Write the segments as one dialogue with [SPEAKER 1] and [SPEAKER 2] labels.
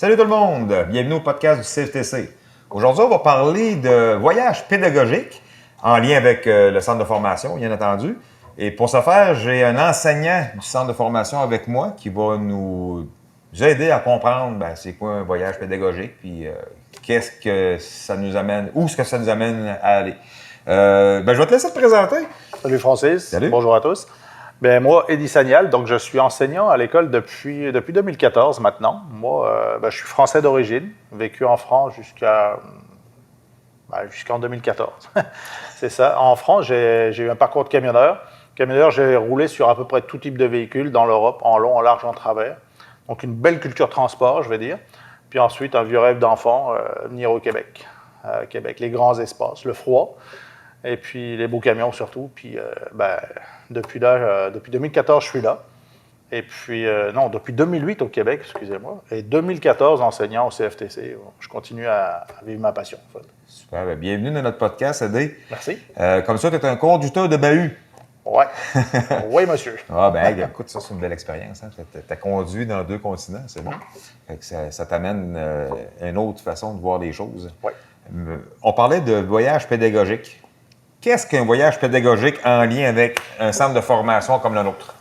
[SPEAKER 1] Salut tout le monde! Bienvenue au podcast du CFTC. Aujourd'hui, on va parler de voyage pédagogique en lien avec le centre de formation, bien entendu. Et pour ce faire, j'ai un enseignant du centre de formation avec moi qui va nous aider à comprendre c'est quoi un voyage pédagogique, puis qu'est-ce que ça nous amène, où est-ce que ça nous amène à aller. Je vais te laisser te présenter.
[SPEAKER 2] Salut Francis.
[SPEAKER 1] Salut.
[SPEAKER 2] Bonjour à tous. Moi, Eddie Sagnal, donc je suis enseignant à l'école depuis 2014 maintenant. Moi, je suis français d'origine, vécu en France jusqu'en 2014. C'est ça. En France, j'ai eu un parcours de camionneur. Camionneur, j'ai roulé sur à peu près tout type de véhicules dans l'Europe, en long, en large, en travers. Donc une belle culture transport, je vais dire. Puis ensuite, un vieux rêve d'enfant, venir au Québec. Québec, les grands espaces, le froid. Et puis les beaux camions surtout. Puis depuis 2014, je suis là. Et puis, depuis 2008 au Québec, excusez-moi. Et 2014, enseignant au CFTC. Je continue à vivre ma passion, en fait.
[SPEAKER 1] Super. Bienvenue dans notre podcast, Eddie.
[SPEAKER 2] Merci.
[SPEAKER 1] Comme ça, tu es un conducteur de bahut.
[SPEAKER 2] Ouais. Oui, monsieur.
[SPEAKER 1] Écoute, ça, c'est une belle expérience. Hein? Tu as conduit dans 2 continents, c'est bon. Fait que ça t'amène une autre façon de voir les choses.
[SPEAKER 2] Ouais.
[SPEAKER 1] On parlait de voyage pédagogique. Qu'est-ce qu'un voyage pédagogique en lien avec un centre de formation comme le nôtre?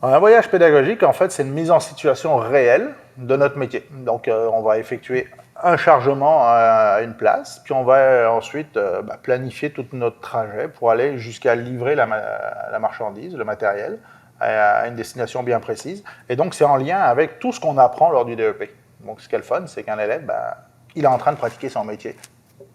[SPEAKER 2] Un voyage pédagogique, en fait, c'est une mise en situation réelle de notre métier. Donc, on va effectuer un chargement à une place, puis on va ensuite planifier tout notre trajet pour aller jusqu'à livrer la marchandise, le matériel, à une destination bien précise. Et donc, c'est en lien avec tout ce qu'on apprend lors du DEP. Donc, ce qui est le fun, c'est qu'un élève, il est en train de pratiquer son métier.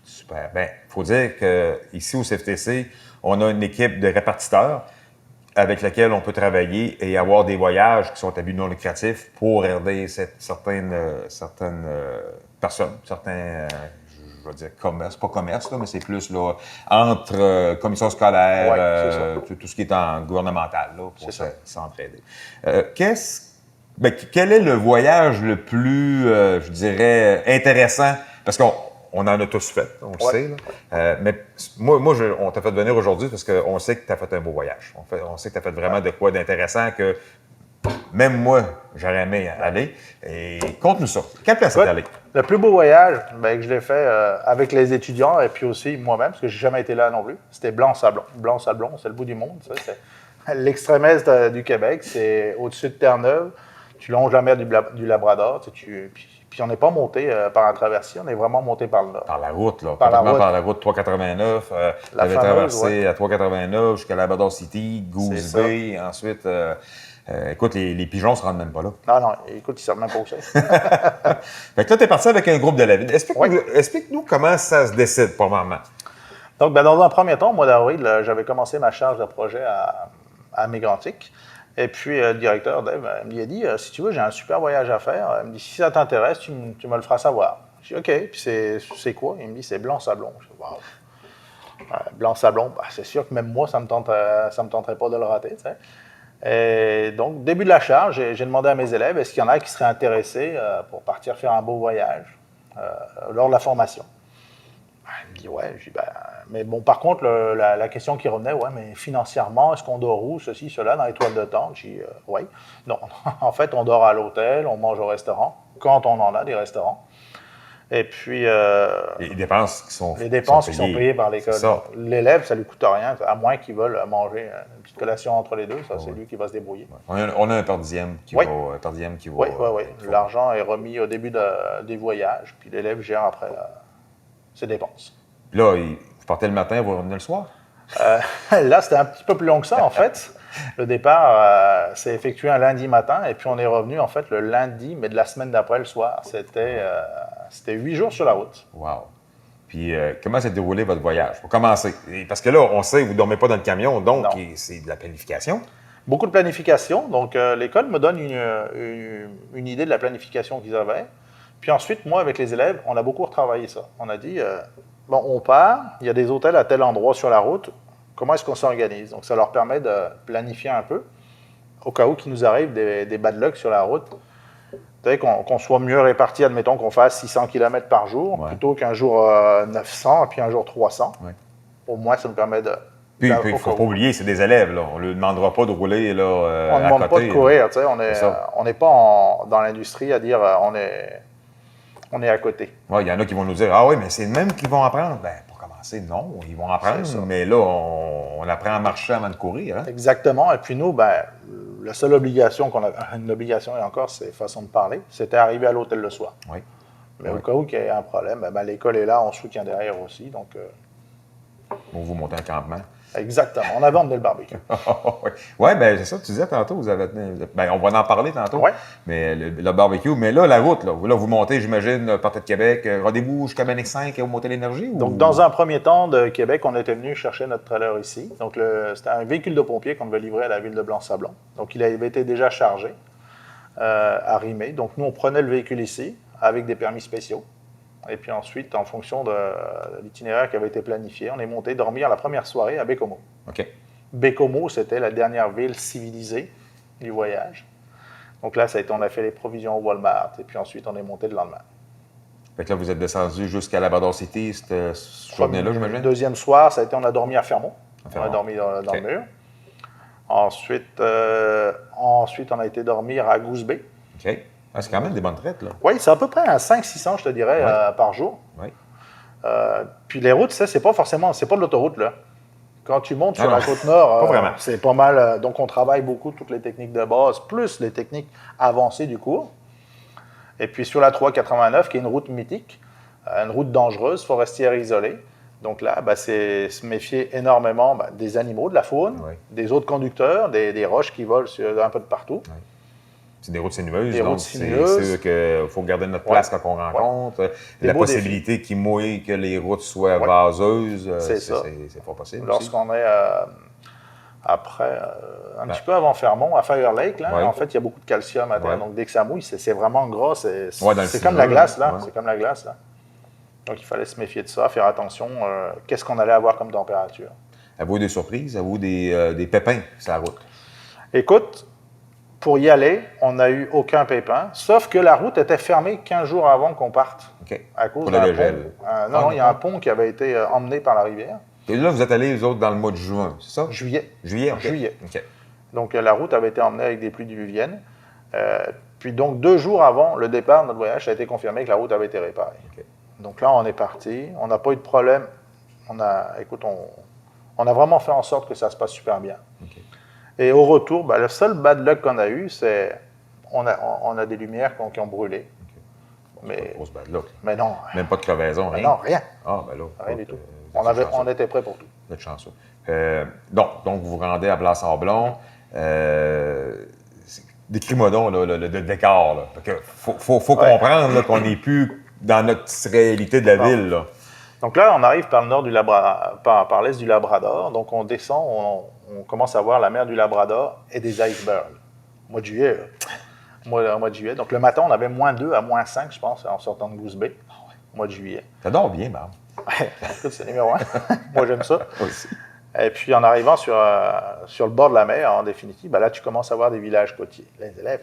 [SPEAKER 1] Super. Il faut dire qu'ici au CFTC, on a une équipe de répartiteurs avec laquelle on peut travailler et avoir des voyages qui sont à but non lucratif pour aider certaines personnes, certains, je vais dire commerce, pas commerce, là, mais c'est plus là, entre commissions scolaires, tout ce qui est en gouvernemental là, pour s'entraider. Quel est le voyage le plus, je dirais, intéressant? Parce qu'on en a tous fait, on le sait. Là. Mais moi, on t'a fait venir aujourd'hui parce qu'on sait que tu as fait un beau voyage. On sait que tu as fait vraiment de quoi d'intéressant que même moi, j'aurais aimé aller. Et conte-nous ça. Quelle place t'es allé?
[SPEAKER 2] Le plus beau voyage que je l'ai fait avec les étudiants et puis aussi moi-même, parce que je n'ai jamais été là non plus, c'était Blanc-Sablon. Blanc-Sablon, c'est le bout du monde. Ça, c'est l'extrême est du Québec. C'est au-dessus de Terre-Neuve. Tu longes la mer du Labrador. Puis on n'est pas monté par un traversier, on est vraiment monté par le nord.
[SPEAKER 1] Par la route, là.
[SPEAKER 2] Par
[SPEAKER 1] la route 389. Tu avais traversé à 389 jusqu'à Labrador City, Goose Bay. Ensuite, écoute, les pigeons ne se rendent même pas là.
[SPEAKER 2] Non, écoute, ils ne servent même pas au chef.
[SPEAKER 1] Fait que là, tu es parti avec un groupe d'élèves. Explique-nous comment ça se décide pour le moment.
[SPEAKER 2] Donc, dans un premier temps, au mois d'avril, j'avais commencé ma charge de projet à Mégantic. Et puis, le directeur, Dave, me a dit, si tu veux, j'ai un super voyage à faire. Il me dit, si ça t'intéresse, tu me le feras savoir. Je dis, OK. Puis, c'est quoi? Il me dit, c'est Blanc-Sablon. Je dis, wow. Blanc-Sablon, c'est sûr que même moi, ça me tenterait pas de le rater. Tu sais. Et donc, début de la charge, j'ai demandé à mes élèves, est-ce qu'il y en a qui seraient intéressés pour partir faire un beau voyage lors de la formation? Il me dit, ouais. Je dis, mais bon, par contre, la question qui revenait, ouais, mais financièrement, est-ce qu'on dort où, ceci, cela, dans les toiles de tente? Je dis, oui. Non, en fait, on dort à l'hôtel, on mange au restaurant, quand on en a des restaurants. Et puis...
[SPEAKER 1] les dépenses qui sont
[SPEAKER 2] payées par l'école. L'élève, ça ne lui coûte rien, à moins qu'il veuille manger une petite collation entre les deux, ça, c'est lui qui va se débrouiller.
[SPEAKER 1] Ouais. On a un per diem qui va...
[SPEAKER 2] Oui. L'argent est remis au début des voyages, puis l'élève gère après ses dépenses.
[SPEAKER 1] Là, vous partez le matin, vous revenez le soir?
[SPEAKER 2] Là, c'était un petit peu plus long que ça, en fait. Le départ s'est effectué un lundi matin, et puis on est revenu, en fait, le lundi, mais de la semaine d'après, le soir. C'était 8 jours sur la route.
[SPEAKER 1] Wow! Puis, comment s'est déroulé votre voyage? Pour commencer. Parce que là, on sait que vous ne dormez pas dans le camion, donc c'est de la planification.
[SPEAKER 2] Beaucoup de planification. Donc, l'école me donne une idée de la planification qu'ils avaient. Puis ensuite, moi, avec les élèves, on a beaucoup retravaillé ça. On a dit, on part, il y a des hôtels à tel endroit sur la route, comment est-ce qu'on s'organise? Donc, ça leur permet de planifier un peu, au cas où qu'il nous arrive des bad luck sur la route. Vous savez, qu'on soit mieux répartis, admettons qu'on fasse 600 km par jour, plutôt qu'un jour 900 et puis un jour 300. Ouais. Au moins, ça nous permet de...
[SPEAKER 1] Puis il ne faut pas oublier, c'est des élèves. Là. On ne leur demandera pas de rouler là,
[SPEAKER 2] on
[SPEAKER 1] à côté.
[SPEAKER 2] On ne demande pas de courir. On n'est pas dans l'industrie à dire on est On est à côté.
[SPEAKER 1] Oui, il y en a qui vont nous dire « Ah oui, mais c'est le même qu'ils vont apprendre. » Bien, pour commencer, non, ils vont apprendre, mais là, on apprend à marcher avant de courir. Hein?
[SPEAKER 2] Exactement. Et puis nous, ben, la seule obligation qu'on a, une obligation et encore, c'est façon de parler, c'était arriver à l'hôtel le soir.
[SPEAKER 1] Oui.
[SPEAKER 2] Mais au cas où il y a un problème, ben, l'école est là, on soutient derrière aussi. Donc,
[SPEAKER 1] vous montez un campement.
[SPEAKER 2] Exactement. On avait emmené le barbecue.
[SPEAKER 1] Oui, bien, c'est ça, tu disais tantôt, on va en parler tantôt,
[SPEAKER 2] ouais.
[SPEAKER 1] mais le barbecue, mais là, la route, là vous montez, j'imagine, partez de Québec, rendez-vous jusqu'à Manic-5 au Motel Énergie?
[SPEAKER 2] Donc, dans un premier temps, de Québec, on était venu chercher notre trailer ici. Donc, c'était un véhicule de pompier qu'on devait livrer à la ville de Blanc-Sablon. Donc, il avait été déjà chargé, arrimé. Donc, nous, on prenait le véhicule ici, avec des permis spéciaux. Et puis ensuite, en fonction de l'itinéraire qui avait été planifié, on est monté dormir la première soirée à Bécomo.
[SPEAKER 1] OK.
[SPEAKER 2] Bécomo, c'était la dernière ville civilisée du voyage. Donc là, on a fait les provisions au Walmart, et puis ensuite, on est monté le lendemain.
[SPEAKER 1] Fait que là, vous êtes descendu jusqu'à Labrador City cette journée-là, j'imagine?
[SPEAKER 2] Le deuxième soir, on a dormi à Fermont. On a dormi dans le mur. Ensuite, on a été dormir à Goose Bay.
[SPEAKER 1] OK. Ah, c'est quand même des bonnes traites, là.
[SPEAKER 2] Oui, c'est à peu près à 500-600, je te dirais, par jour.
[SPEAKER 1] Oui.
[SPEAKER 2] Puis les routes, c'est pas de l'autoroute, là. Quand tu montes sur la côte nord, c'est pas mal. Donc, on travaille beaucoup toutes les techniques de base, plus les techniques avancées du cours. Et puis, sur la 389, qui est une route mythique, une route dangereuse, forestière isolée. Donc là, c'est se méfier énormément des animaux, de la faune, des autres conducteurs, des roches qui volent un peu de partout.
[SPEAKER 1] Oui. C'est des routes sinueuses,
[SPEAKER 2] donc
[SPEAKER 1] c'est sûr qu'il faut garder notre place quand on rencontre. La possibilité qu'il mouille, que les routes soient vaseuses, c'est pas possible.
[SPEAKER 2] Lorsqu'on est après, un petit peu avant Fermont, à Fire Lake, là, en fait, il y a beaucoup de calcium à terre. Donc dès que ça mouille, c'est vraiment gras. C'est comme la glace, là. C'est comme la glace, là. Donc il fallait se méfier de ça, faire attention. Qu'est-ce qu'on allait avoir comme température?
[SPEAKER 1] Avez-vous des surprises? Avez-vous des pépins sur la route?
[SPEAKER 2] Écoute, pour y aller, on n'a eu aucun pépin, sauf que la route était fermée 15 jours avant qu'on parte.
[SPEAKER 1] OK.
[SPEAKER 2] À cause d'un pont. Non, il y a un pont qui avait été emmené par la rivière.
[SPEAKER 1] Et là, vous êtes allés, les autres, dans le mois de juin, c'est ça?
[SPEAKER 2] Juillet.
[SPEAKER 1] Juillet, OK.
[SPEAKER 2] Juillet.
[SPEAKER 1] OK.
[SPEAKER 2] Donc, la route avait été emmenée avec des pluies diluviennes. Puis, donc, 2 jours avant le départ de notre voyage, ça a été confirmé que la route avait été réparée.
[SPEAKER 1] Okay.
[SPEAKER 2] Donc là, on est parti. On n'a pas eu de problème. On a vraiment fait en sorte que ça se passe super bien.
[SPEAKER 1] Okay.
[SPEAKER 2] Et au retour, le seul bad luck qu'on a eu, c'est on a des lumières qui ont brûlé.
[SPEAKER 1] Okay. Bon, mais, pas de grosse bad luck.
[SPEAKER 2] Mais non.
[SPEAKER 1] Même pas de crevaison, rien?
[SPEAKER 2] Non, rien.
[SPEAKER 1] Ah, ben là.
[SPEAKER 2] Rien du tout. On était prêts pour tout.
[SPEAKER 1] Vous êtes chanceux. Donc, vous vous rendez à Blanc-Sablon. Décris-moi donc le décor. Là. Faut comprendre qu'on n'est plus dans notre réalité de la ville. Là.
[SPEAKER 2] Donc là, on arrive par le nord par l'est du Labrador. Donc on descend, on commence à voir la mer du Labrador et des icebergs. Au mois de juillet. Mois de juillet. Donc le matin, on avait -2 à -5, je pense, en sortant de Goose Bay, au mois de juillet.
[SPEAKER 1] Ça dort bien, Barbe.
[SPEAKER 2] Écoute, c'est numéro 1. Moi, j'aime ça.
[SPEAKER 1] Aussi.
[SPEAKER 2] Et puis, en arrivant sur le bord de la mer, en définitive, là, tu commences à voir des villages côtiers. Les élèves,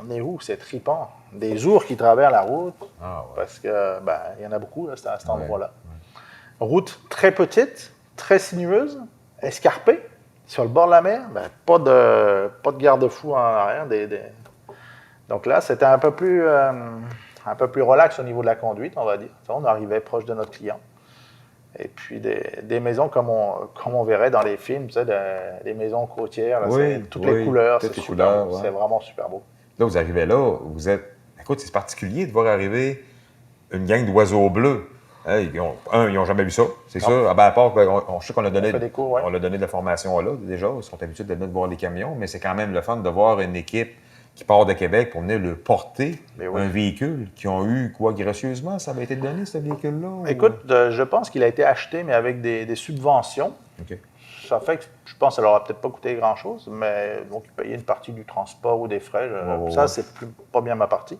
[SPEAKER 2] on est où? C'est tripant. Des ours qui traversent la route. Ah, ouais. Parce que, il y en a beaucoup, là, à cet endroit-là. Ouais. Route très petite, très sinueuse, escarpée, sur le bord de la mer. Pas de garde-fou en arrière. Donc là, c'était un peu plus relax au niveau de la conduite, on va dire. On arrivait proche de notre client. Et puis des maisons comme on verrait dans les films, tu sais, des maisons côtières, là, toutes les couleurs, c'est super beau. C'est vraiment super beau.
[SPEAKER 1] Là, vous arrivez là, vous êtes... Écoute, c'est particulier de voir arriver une gang d'oiseaux bleus. Hein, ils n'ont jamais vu ça, c'est sûr. À part je sais qu'on a donné, on a donné de la formation là, déjà. Ils sont habitués de venir voir les camions, mais c'est quand même le fun de voir une équipe qui part de Québec pour venir le porter un véhicule qui ont eu, quoi, gracieusement, ça avait été donné, ce véhicule-là?
[SPEAKER 2] Écoute, je pense qu'il a été acheté, mais avec des subventions.
[SPEAKER 1] OK.
[SPEAKER 2] Ça fait que je pense que ça leur a peut-être pas coûté grand-chose, mais donc ils payaient une partie du transport ou des frais. Ça, c'est pas bien ma partie.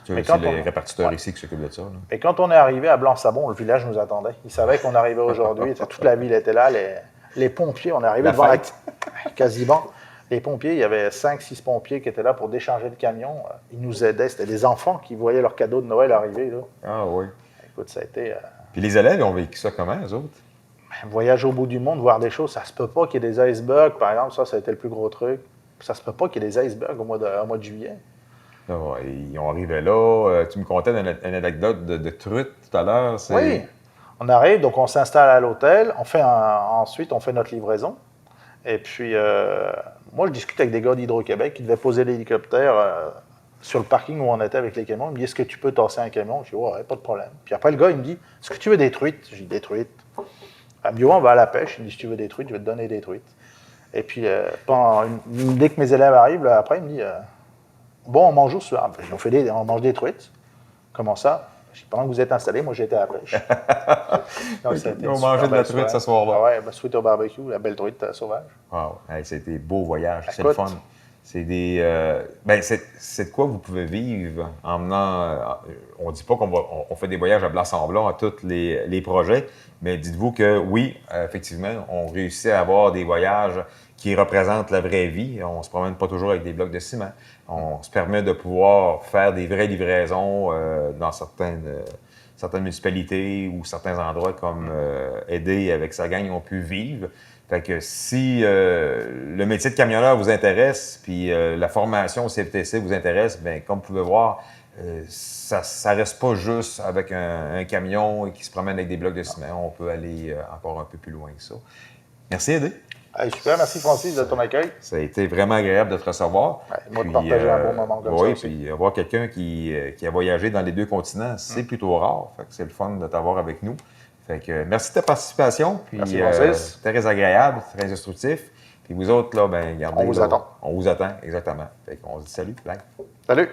[SPEAKER 1] C'est les répartiteurs ici qui s'occupent de ça. Là.
[SPEAKER 2] Et quand on est arrivé à Blanc-Sablon, le village nous attendait. Ils savaient qu'on arrivait aujourd'hui. Toute la ville était là. Les pompiers, on est arrivé devant quasiment. Les pompiers, il y avait 5-6 pompiers qui étaient là pour décharger le camion. Ils nous aidaient. C'était des enfants qui voyaient leurs cadeaux de Noël arriver. Là.
[SPEAKER 1] Ah oui.
[SPEAKER 2] Écoute, ça a été...
[SPEAKER 1] Puis les élèves, ils ont vécu ça comment, eux autres?
[SPEAKER 2] Voyager au bout du monde, voir des choses. Ça se peut pas qu'il y ait des icebergs, par exemple. Ça a été le plus gros truc. Ça se peut pas qu'il y ait des icebergs au mois de juillet.
[SPEAKER 1] Ils ont arrivé là. Tu me contais une anecdote de truite tout à l'heure.
[SPEAKER 2] Oui. On arrive, donc on s'installe à l'hôtel. Ensuite, on fait notre livraison. Et puis, moi, je discute avec des gars d'Hydro-Québec qui devaient poser l'hélicoptère sur le parking où on était avec les camions. Il me dit, est-ce que tu peux tasser un camion? Je dis, ouais, pas de problème. Puis après, le gars, il me dit, est-ce que tu veux des truites? J'ai dit, des truites. Il me dit, ouais, on va à la pêche. Il me dit, si tu veux des truites, je vais te donner des truites. Et puis, dès que mes élèves arrivent, là, après, il me dit, bon, on mange où ce soir? On mange des truites. Comment ça? Pendant que vous êtes installés, moi, j'étais à la pêche.
[SPEAKER 1] Donc, on mangeait de la truite ce soir-là.
[SPEAKER 2] Ah ouais, truite au barbecue, la belle truite sauvage.
[SPEAKER 1] Wow. Hey, c'était beau voyage, c'est le fun. C'est c'est de quoi vous pouvez vivre en menant. On ne dit pas qu'on fait des voyages à blanc-semblant à tous les projets, mais dites-vous que oui, effectivement, on réussit à avoir des voyages qui représentent la vraie vie. On ne se promène pas toujours avec des blocs de ciment. On se permet de pouvoir faire des vraies livraisons dans certaines municipalités ou certains endroits comme Aider avec sa gang ont pu vivre. Fait que si le métier de camionneur vous intéresse, puis la formation au CFTC vous intéresse, bien, comme vous pouvez voir, ça reste pas juste avec un camion qui se promène avec des blocs de ciment. On peut aller encore un peu plus loin que ça. Merci, Aidé.
[SPEAKER 2] Hey, super, merci Francis de ton accueil.
[SPEAKER 1] Ça a été vraiment agréable de te recevoir.
[SPEAKER 2] Moi, de partager un bon moment comme ça.
[SPEAKER 1] Oui, puis avoir quelqu'un qui a voyagé dans les deux continents, c'est plutôt rare. Fait que c'est le fun de t'avoir avec nous. Fait que merci de ta participation. Puis,
[SPEAKER 2] merci Francis.
[SPEAKER 1] Très agréable, très instructif. Puis vous autres, là, ben, regardez.
[SPEAKER 2] On vous attend.
[SPEAKER 1] On vous attend, exactement. Fait qu'on se dit salut. Bye.
[SPEAKER 2] Salut.